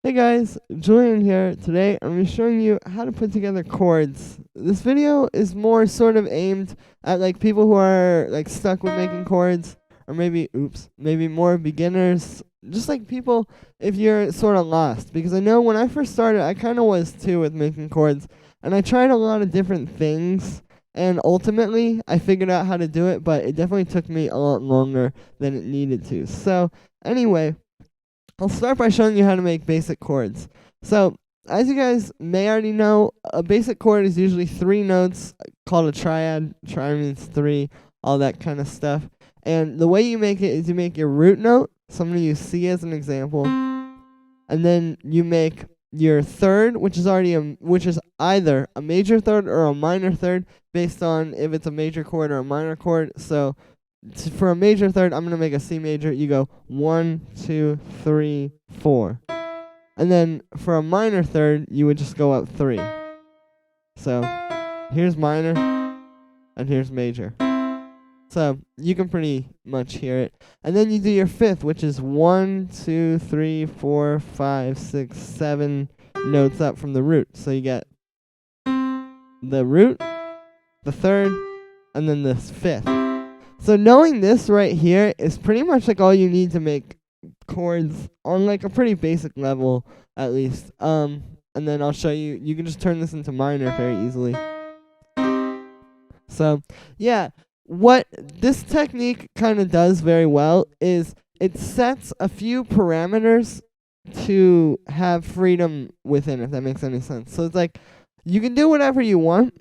Hey guys, Julian here. Today I'm going to be showing you how to put together chords. This video is more sort of aimed at like people who are like stuck with making chords, or maybe more beginners, just like people if you're sort of lost, because I know when I first started I kind of was too with making chords, and I tried a lot of different things, and ultimately I figured out how to do it, but it definitely took me a lot longer than it needed to. So, anyway, I'll start by showing you how to make basic chords. So, as you guys may already know, a basic chord is usually 3 notes called a triad. Triad means 3, all that kind of stuff. And the way you make it is you make your root note, so I'm going to use C as an example, and then you make your third, which is either a major third or a minor third, based on if it's a major chord or a minor chord. So for a major third, I'm going to make a C major. You go 1, 2, 3, 4. And then for a minor third, you would just go up 3. So here's minor, and here's major. So you can pretty much hear it. And then you do your fifth, which is 1, 2, 3, 4, 5, 6, 7 notes up from the root. So you get the root, the third, and then the fifth. So knowing this right here is pretty much like all you need to make chords on like a pretty basic level, at least. And then I'll show you. You can just turn this into minor very easily. So yeah, what this technique kind of does very well is it sets a few parameters to have freedom within, if that makes any sense. So it's like you can do whatever you want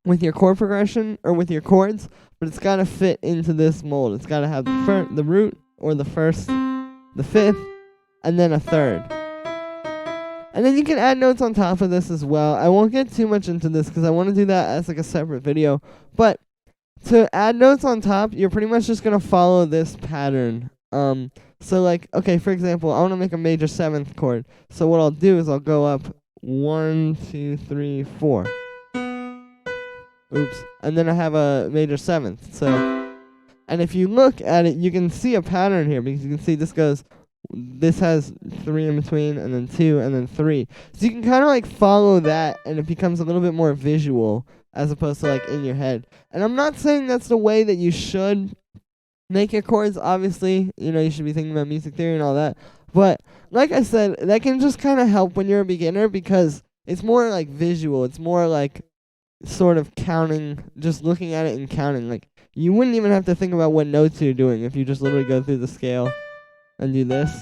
with your chord progression or with your chords, but it's got to fit into this mold. It's got to have the root or the first, the fifth, and then a third. And then you can add notes on top of this as well. I won't get too much into this because I want to do that as like a separate video. But to add notes on top, you're pretty much just going to follow this pattern. So like, okay, for example, I want to make a major 7th chord. So what I'll do is I'll go up 1, 2, 3, 4. Oops. And then I have a major 7th. So, and if you look at it, you can see a pattern here, because you can see this has 3 in between, and then 2, and then 3. So you can kind of like follow that, and it becomes a little bit more visual as opposed to like in your head. And I'm not saying that's the way that you should make your chords. Obviously, you should be thinking about music theory and all that. But like I said, that can just kind of help when you're a beginner, because it's more like visual. It's more like sort of counting, just looking at it and counting. Like, you wouldn't even have to think about what notes you're doing if you just literally go through the scale and do this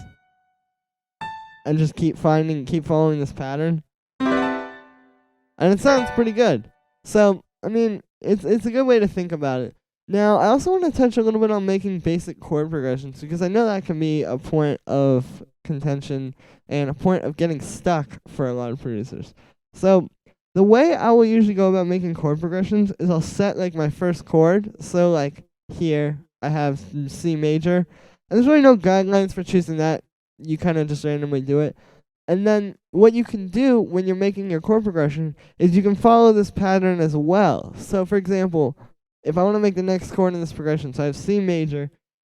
and just keep following this pattern. And it sounds pretty good. So, I mean, it's a good way to think about it. Now, I also want to touch a little bit on making basic chord progressions, because I know that can be a point of contention and a point of getting stuck for a lot of producers. So the way I will usually go about making chord progressions is I'll set like my first chord. So like here I have C major, and there's really no guidelines for choosing that. You kind of just randomly do it. And then what you can do when you're making your chord progression is you can follow this pattern as well. So for example, if I want to make the next chord in this progression, so I have C major,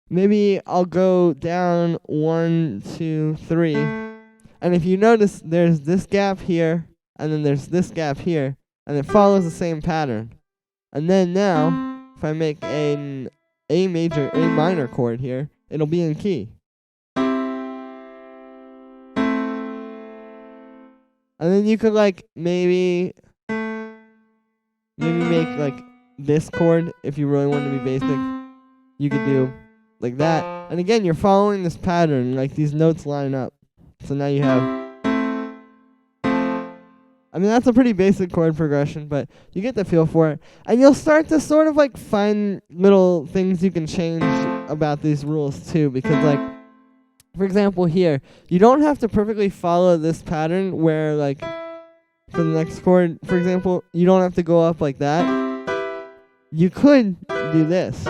maybe I'll go down 1, 2, 3. And if you notice, there's this gap here, and then there's this gap here, and it follows the same pattern. And then now, if I make an A minor chord here, it'll be in key. And then you could like maybe make like this chord if you really want to be basic. You could do like that. And again, you're following this pattern, like these notes line up. So now you have, I mean, that's a pretty basic chord progression, but you get the feel for it. And you'll start to sort of like find little things you can change about these rules too, because like, for example here, you don't have to perfectly follow this pattern where like, for the next chord, for example, you don't have to go up like that. You could do this,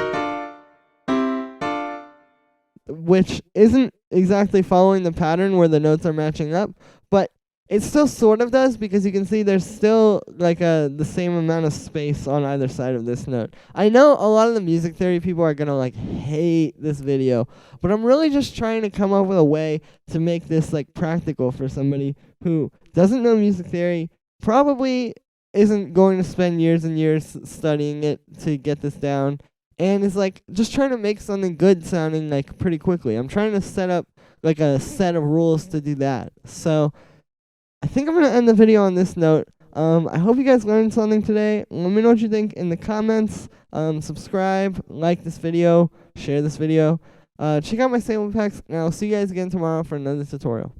which isn't exactly following the pattern where the notes are matching up, but it still sort of does, because you can see there's still like the same amount of space on either side of this note. I know a lot of the music theory people are gonna like hate this video, but I'm really just trying to come up with a way to make this like practical for somebody who doesn't know music theory, probably isn't going to spend years and years studying it to get this down, and is like just trying to make something good sounding like pretty quickly. I'm trying to set up like a set of rules to do that. So I think I'm going to end the video on this note. I hope you guys learned something today. Let me know what you think in the comments. Subscribe, like this video, share this video. Check out my sample packs, and I'll see you guys again tomorrow for another tutorial.